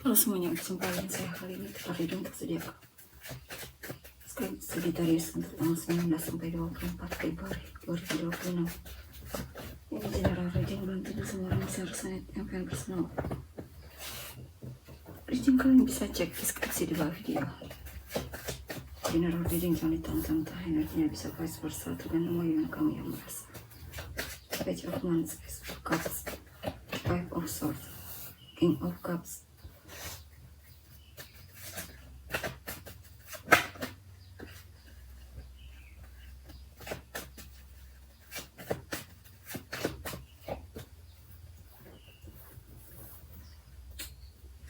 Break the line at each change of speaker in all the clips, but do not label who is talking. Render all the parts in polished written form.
Halo semuanya, kesempatan saya kali ini telah reading tersedia skrip Sagittarius untuk tanggal 19 sampai 24 Februari 2026. Ini general reading, belum tentu semua orang bisa resonate yang pengen personal. Reading kalian bisa cek deskripsi di bawah video. General reading jangan ditantang-tantang, energinya bisa vice versa tergantung bagaimana kamu yang merasa. Page of Wands, Ace of Cups, Five of Swords, King of Cups.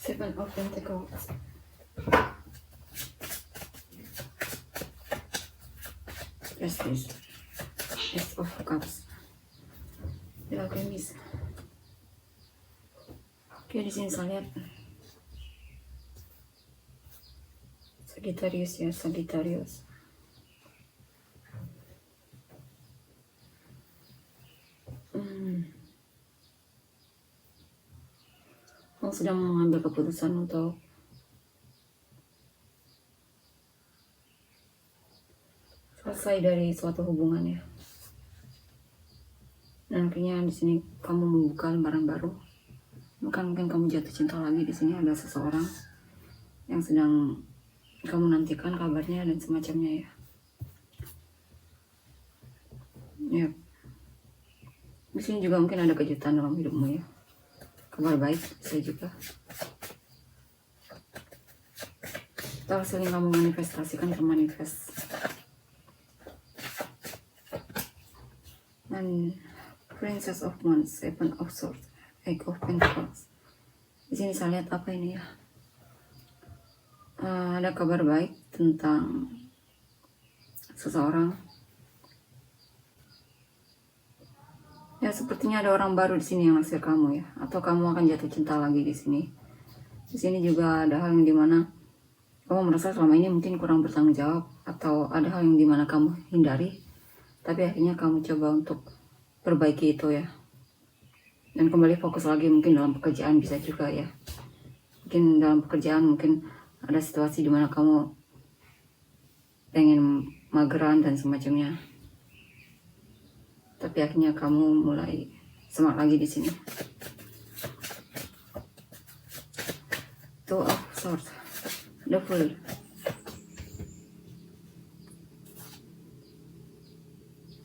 Seven of Pentacles, Justice, Ace of Cups, The Alchemist. Oke, di sini saya lihat Sagittarius ya, Sagittarius. Kamu sedang mengambil keputusan untuk selesai dari suatu hubungan ya. Dan akhirnya di sini kamu membuka lembaran baru. Mungkin kamu jatuh cinta lagi. Di sini ada seseorang yang sedang kamu nantikan kabarnya dan semacamnya ya. Ya. Di sini juga mungkin ada kejutan dalam hidupmu ya. Kabar baik bisa juga. Atau sering kamu manifestasikan ke manifest. Dan Princess of Wands, Seven of Swords, Eight of Pentacles. Di sini saya lihat apa ini ya? Ada kabar baik tentang seseorang. Ya, sepertinya ada orang baru di sini yang naksir kamu ya, atau kamu akan jatuh cinta lagi di sini. Di sini juga ada hal yang dimana kamu merasa selama ini mungkin kurang bertanggung jawab, atau ada hal yang dimana kamu hindari, tapi akhirnya kamu coba untuk perbaiki itu ya. Dan kembali fokus lagi mungkin dalam pekerjaan bisa juga ya. Mungkin dalam pekerjaan mungkin ada situasi dimana kamu pengen mageran dan semacamnya. Tapi akhirnya kamu mulai semangat lagi di sini. Two of Swords, the Fool.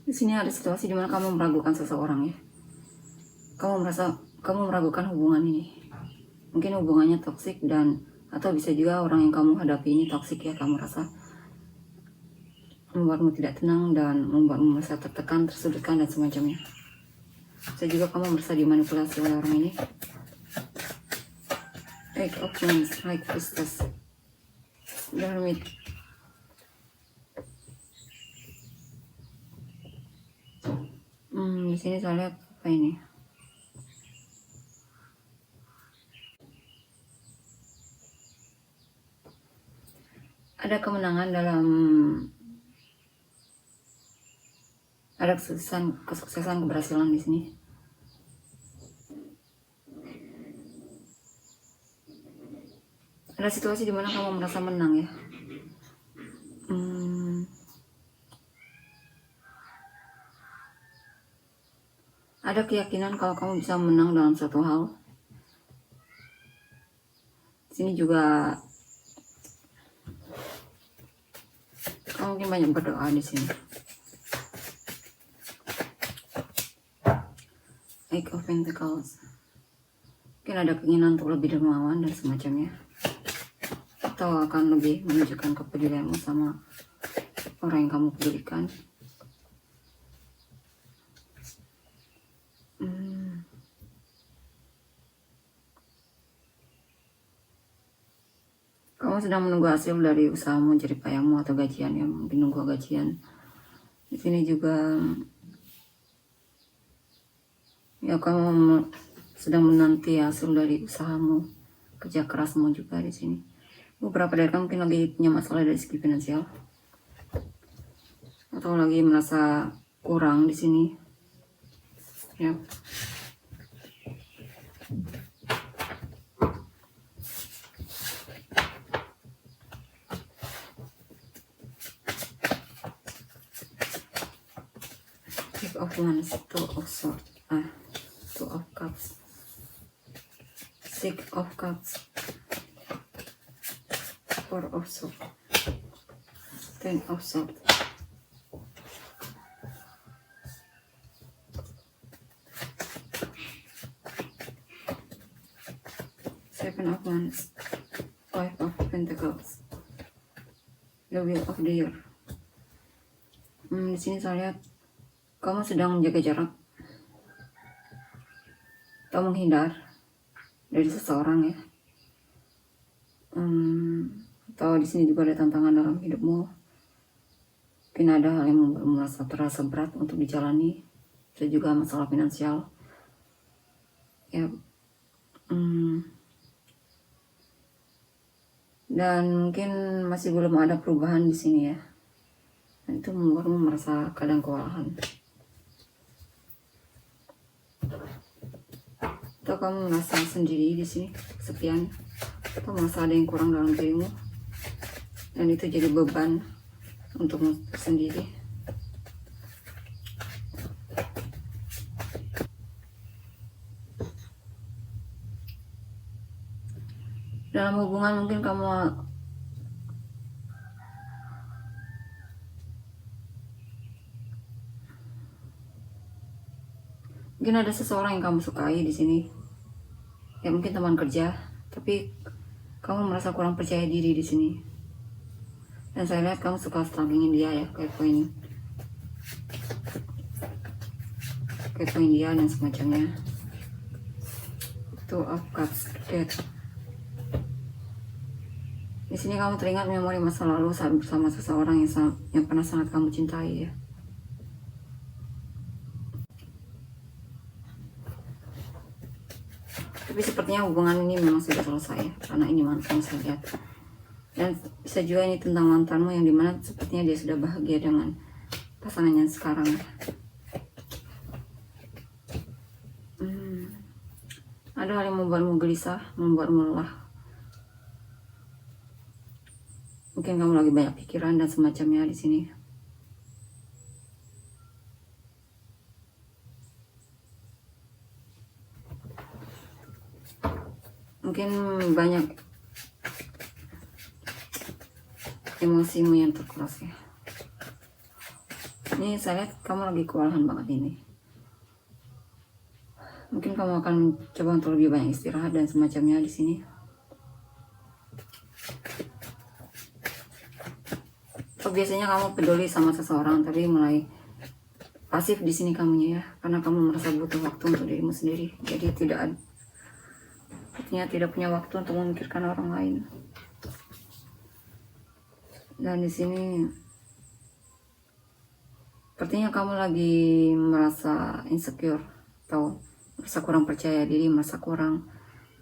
Di sini ada situasi dimana kamu meragukan seseorang ya. Kamu merasa kamu meragukan hubungan ini. Mungkin hubungannya toksik dan atau bisa juga orang yang kamu hadapi ini toksik ya. Kamu rasa membuatmu tidak tenang dan membuatmu merasa tertekan, tersudutkan dan semacamnya. Bisa juga kamu merasa dimanipulasi oleh orang ini. Eight of Wands, High Priestess, The Hermit. Di sini saya lihat apa ini? Ada kemenangan dalam, ada kesuksesan, keberhasilan di sini. Ada situasi di mana kamu merasa menang ya. Ada keyakinan kalau kamu bisa menang dalam suatu hal. Di sini juga kamu mungkin banyak berdoa di sini. Eight of Pentacles. Mungkin ada keinginan untuk lebih dermawan dan semacamnya. Atau akan lebih menunjukkan kepedulianmu sama orang yang kamu pedulikan. Kamu sedang menunggu hasil dari usahamu, jerih payahmu atau gajian ya, mungkin nunggu gajian. Di sini juga ya kamu sedang menanti hasil dari usahamu, kerja kerasmu juga di sini. Beberapa dari kamu mungkin lagi punya masalah dari segi finansial, atau lagi merasa kurang di sini. Ya. of Wands, Two of Swords, Two of Cups, Six of Cups, Four of Swords, Ten of Swords, Seven of Wands, Five of Pentacles, The Wheel of the Year. Di sini saya lihat kamu sedang menjaga jarak atau menghindar dari seseorang ya. Atau di sini juga ada tantangan dalam hidupmu. Mungkin ada hal yang merasa terasa berat untuk dijalani. Itu juga masalah finansial. Ya. Dan mungkin masih belum ada perubahan di sini ya. Dan itu membuatmu merasa kadang kewalahan. Atau kamu merasa sendiri di sini, kesepian, atau merasa ada yang kurang dalam dirimu, dan itu jadi beban untukmu sendiri. Dalam hubungan mungkin kamu mungkin ada seseorang yang kamu sukai di sini. Ya mungkin teman kerja, tapi kamu merasa kurang percaya diri di sini. Dan saya lihat kamu suka stalkingin dia ya, kepoin dia dan semacamnya. Two of Cups, Death. Di sini kamu teringat memori masa lalu saat bersama seseorang yang pernah sangat kamu cintai ya. Tapi sepertinya hubungan ini memang sudah selesai karena ini mantan saya lihat. Dan bisa juga ini tentang mantanmu yang dimana sepertinya dia sudah bahagia dengan pasangannya sekarang. Ada hal yang membuatmu gelisah, membuatmu lelah. Mungkin kamu lagi banyak pikiran dan semacamnya di sini. Mungkin banyak emosimu yang terkuras ya. Ini saya lihat kamu lagi kewalahan banget ini. Mungkin kamu akan coba untuk lebih banyak istirahat dan semacamnya di sini. So, biasanya kamu peduli sama seseorang tapi mulai pasif di sini kamunya ya, karena kamu merasa butuh waktu untuk dirimu sendiri. Jadi tidak punya waktu untuk memikirkan orang lain. Dan di sini sepertinya kamu lagi merasa insecure atau merasa kurang percaya diri, merasa kurang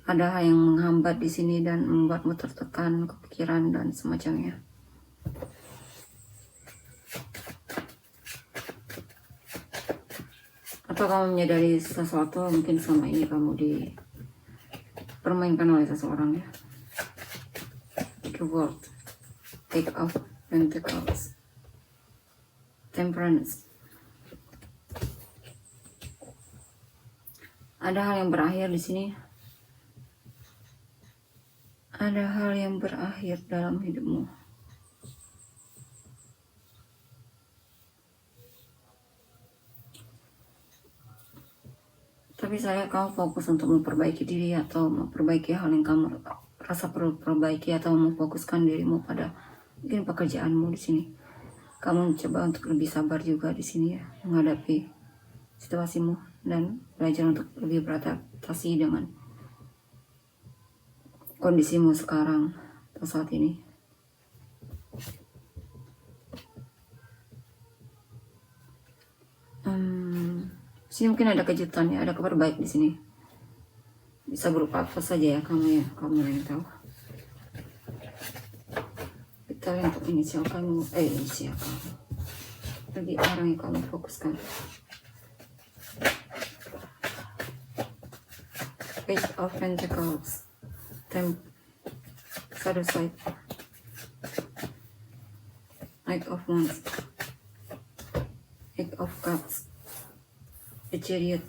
ada hal yang menghambat di sini dan membuatmu tertekan, kepikiran dan semacamnya. Atau kamu menyadari sesuatu mungkin selama ini kamu dipermainkan oleh seseorang ya. The World, Eight of Pentacles, Temperance. Ada hal yang berakhir di sini. Ada hal yang berakhir dalam hidupmu. Tapi saya kamu fokus untuk memperbaiki diri atau memperbaiki hal yang kamu rasa perlu perbaiki atau memfokuskan dirimu pada mungkin pekerjaanmu di sini. Kamu coba untuk lebih sabar juga di sini ya, menghadapi situasimu dan belajar untuk lebih beradaptasi dengan kondisimu sekarang atau saat ini. Sini mungkin ada kejutan ya, ada kabar baik di sini. Bisa berupa apa saja ya, kamu yang tahu. Kita lihat untuk inisial kamu, bagi orang yang kamu fokuskan. Page of Pentacles, Shadow Side, Knight of Wands, Eight of Cups, The Chariot.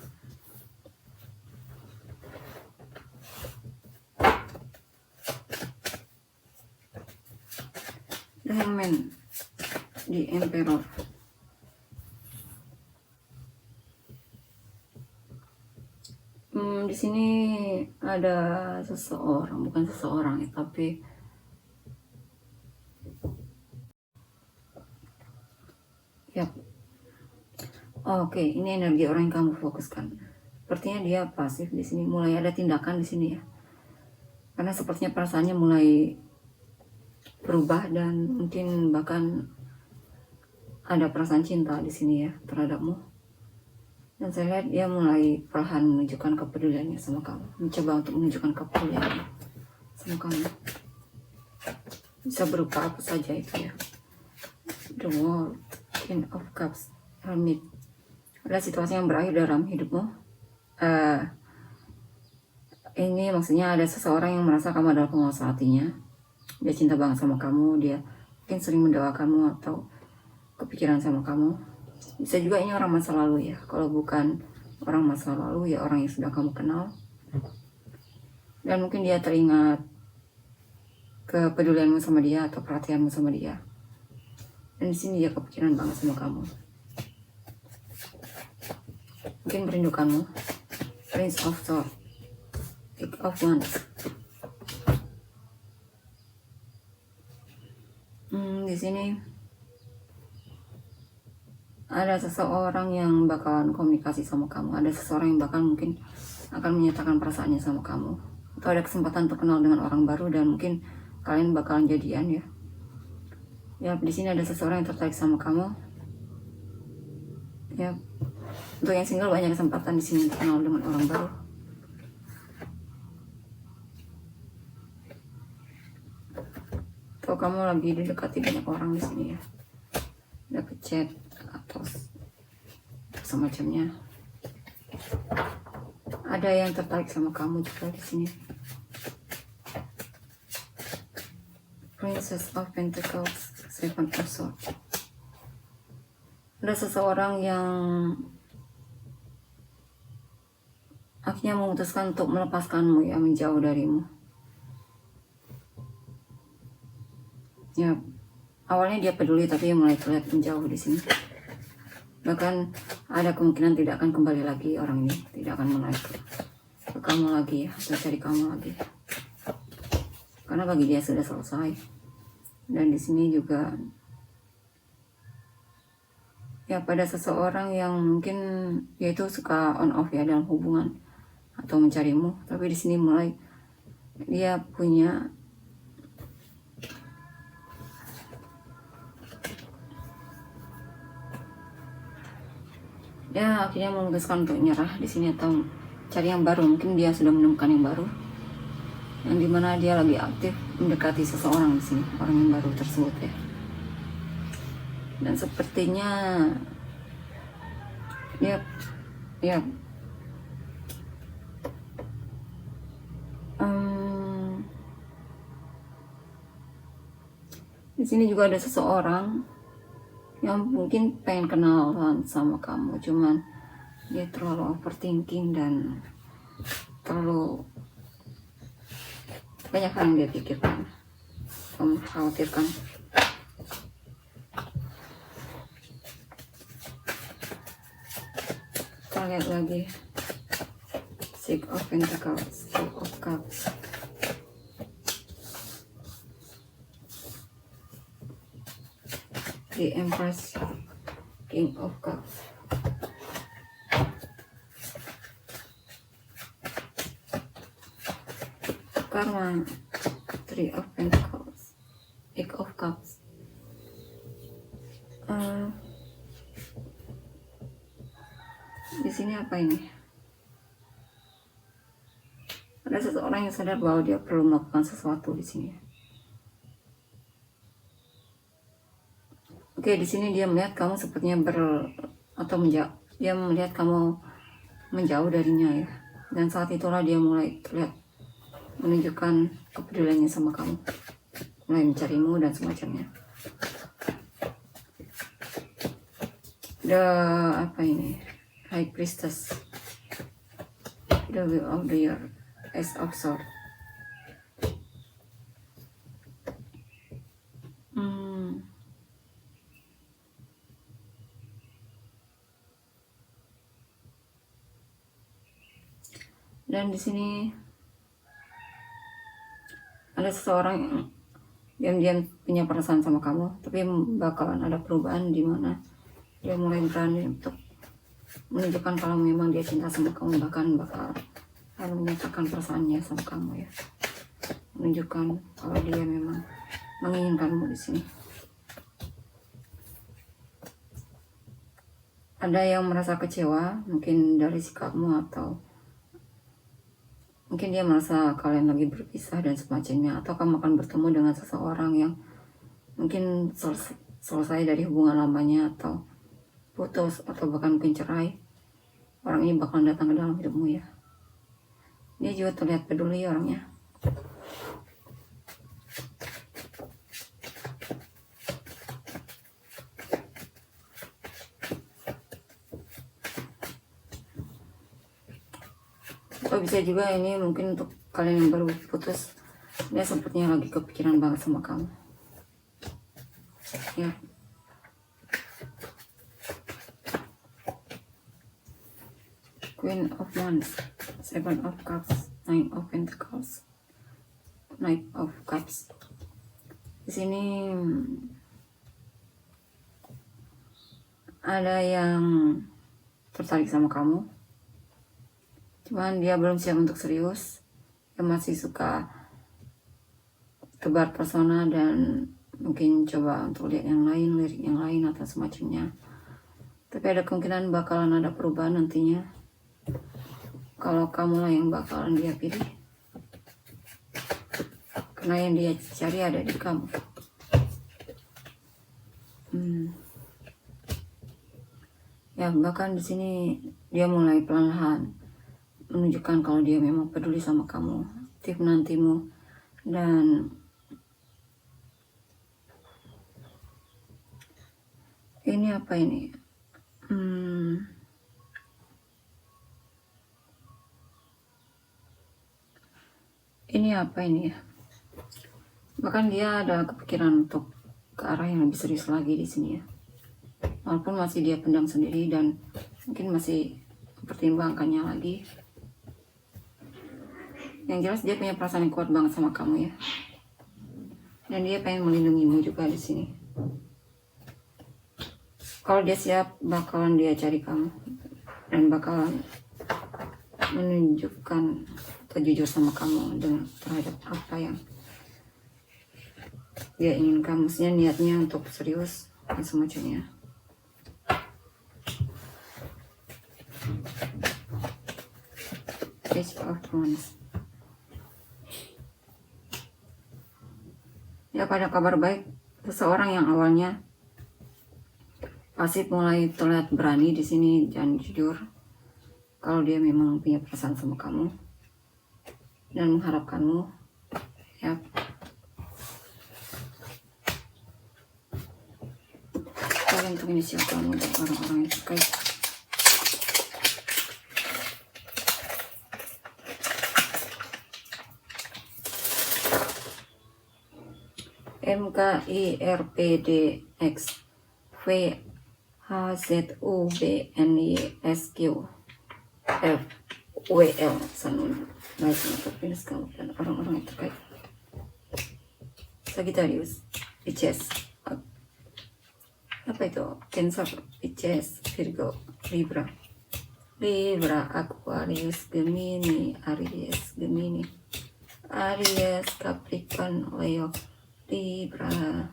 The Hangman. The Emperor. Di sini ada seseorang, bukan seseorang ya, tapi ya. Oke, ini energi orang yang kamu fokuskan. Sepertinya dia pasif di sini, mulai ada tindakan di sini ya. Karena sepertinya perasaannya mulai berubah dan mungkin bahkan ada perasaan cinta di sini ya terhadapmu. Dan saya lihat dia mulai perlahan menunjukkan kepeduliannya sama kamu, mencoba untuk menunjukkan kepeduliannya sama kamu. Bisa berupa apa saja itu ya. The World, King of Cups, Hermit. Ada situasi yang berakhir dalam hidupmu. Ini maksudnya ada seseorang yang merasa kamu adalah penguasa hatinya. Dia cinta banget sama kamu, dia mungkin sering mendoakanmu atau kepikiran sama kamu. Bisa juga ini orang masa lalu ya. Kalau bukan orang masa lalu ya orang yang sudah kamu kenal. Dan mungkin dia teringat kepedulianmu sama dia atau perhatianmu sama dia. Dan di sini dia kepikiran banget sama kamu. Mungkin merindukanmu. Prince of Swords, Eight of Wands. Di sini ada seseorang yang bakalan komunikasi sama kamu. Ada seseorang yang bakal mungkin akan menyatakan perasaannya sama kamu. Atau ada kesempatan untuk kenal dengan orang baru dan mungkin kalian bakalan jadian ya. Ya, di sini ada seseorang yang tertarik sama kamu. Ya, untuk yang single banyak kesempatan di sini untuk kenal dengan orang baru. Atau kamu lagi didekati banyak orang di sini ya. Dapat chat atau semacamnya. Ada yang tertarik sama kamu juga di sini. Princess of Pentacles, Seven of Swords. Ada seseorang yang akhirnya memutuskan untuk melepaskanmu ya, menjauh darimu. Ya, awalnya dia peduli tapi mulai terlihat menjauh di sini. Bahkan ada kemungkinan tidak akan kembali lagi orang ini, tidak akan menarik ke kamu lagi ya, atau cari kamu lagi. Karena bagi dia sudah selesai. Dan di sini juga ya pada seseorang yang mungkin yaitu suka on off ya dalam hubungan atau mencarimu, tapi di sini mulai dia punya ya akhirnya memutuskan untuk nyerah di sini atau cari yang baru. Mungkin dia sudah menemukan yang baru, yang dimana dia lagi aktif mendekati seseorang di sini, orang yang baru tersebut ya. Dan sepertinya ya di sini juga ada seseorang yang mungkin pengen kenalan sama kamu, cuman dia terlalu overthinking dan terlalu banyak hal yang dia pikirkan, kamu khawatirkan. Kita lihat lagi Six of Pentacles, Two of Cups. The Empress, King of Cups. Karma, Three of Pentacles, Eight of Cups. Di sini apa ini? Ada seseorang yang sadar bahwa dia perlu melakukan sesuatu di sini. Oke, di sini dia melihat kamu sepertinya dia melihat kamu menjauh darinya ya. Dan saat itulah dia mulai terlihat menunjukkan kepeduliannya sama kamu, mulai mencarimu dan semacamnya. Apa ini? High Priestess, the Wheel of the Year, Ace of Swords. Dan di sini ada seseorang yang diam-diam punya perasaan sama kamu, tapi bakalan ada perubahan di mana dia mulai berani untuk menunjukkan kalau memang dia cinta sama kamu, bahkan bakal menyatakan perasaannya sama kamu ya, menunjukkan kalau dia memang menginginkanmu di sini. Ada yang merasa kecewa mungkin dari sikapmu, atau mungkin dia merasa kalian lagi berpisah dan semacamnya, atau kamu akan bertemu dengan seseorang yang mungkin selesai dari hubungan lamanya, atau putus, atau bahkan mungkin cerai. Orang ini bakal datang ke dalam hidupmu ya. Dia juga terlihat peduli orangnya. Atau bisa juga ini mungkin untuk kalian yang baru putus, dia sepertinya lagi kepikiran banget sama kamu ya. Queen of Wands, Seven of Cups, Nine of Pentacles, Knight of Cups. Di sini ada yang tertarik sama kamu, cuman dia belum siap untuk serius. Dia masih suka tebar persona dan mungkin coba untuk lihat yang lain, lirik yang lain atau semacamnya. Tapi ada kemungkinan bakalan ada perubahan nantinya, kalau kamulah yang bakalan dia pilih, karena yang dia cari ada di kamu. Ya, bahkan di sini dia mulai pelan-pelan menunjukkan kalau dia memang peduli sama kamu, aktif nantimu. Dan ini apa ini? Ini apa ini ya? Bahkan dia ada kepikiran untuk ke arah yang lebih serius lagi di sini ya. Walaupun masih dia pendam sendiri dan mungkin masih mempertimbangkannya lagi. Yang jelas dia punya perasaan yang kuat banget sama kamu ya. Dan dia pengen melindungimu juga di sini. Kalau dia siap, bakalan dia cari kamu dan bakalan menunjukkan jujur sama kamu dengan terhadap apa yang dia inginkan. Maksudnya niatnya untuk serius dan semacamnya. Page of Wands. Ya, pada kabar baik, seseorang yang awalnya pasif mulai terlihat berani di sini dan jujur kalau dia memang punya perasaan sama kamu dan mengharapkanmu ya. Kalian untuk inisial kamu dan orang-orang yang terkait. MKIRPDX VHZUBNYSQ FWL Sanun Venus kamu dan orang-orang yang terkait. Sagittarius, Pisces, apa itu? Cancer, Pisces, Virgo, Libra, Aquarius, Gemini, Aries, Capricorn, Leo, Libra,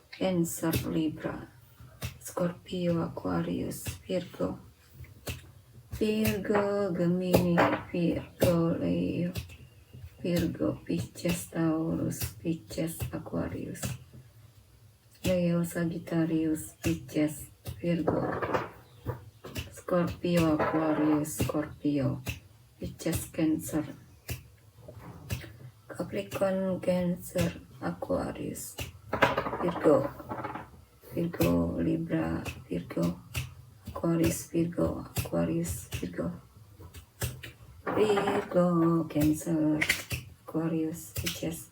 Cancer, Libra, Scorpio, Aquarius, Virgo, Gemini, Virgo, Leo, Virgo, Pisces, Taurus, Pisces, Aquarius, Leo, Sagittarius, Pisces, Virgo, Scorpio, Aquarius, Scorpio, Pisces, Cancer, Capricorn, Cancer, Aquarius, Virgo, Libra, Virgo, Aquarius, Virgo, Aquarius, Virgo, Virgo, Cancer, Aquarius, Pisces,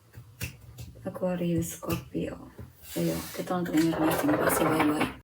Aquarius, Scorpio. Ayo, kita untuk energi. Terima kasih, bye-bye.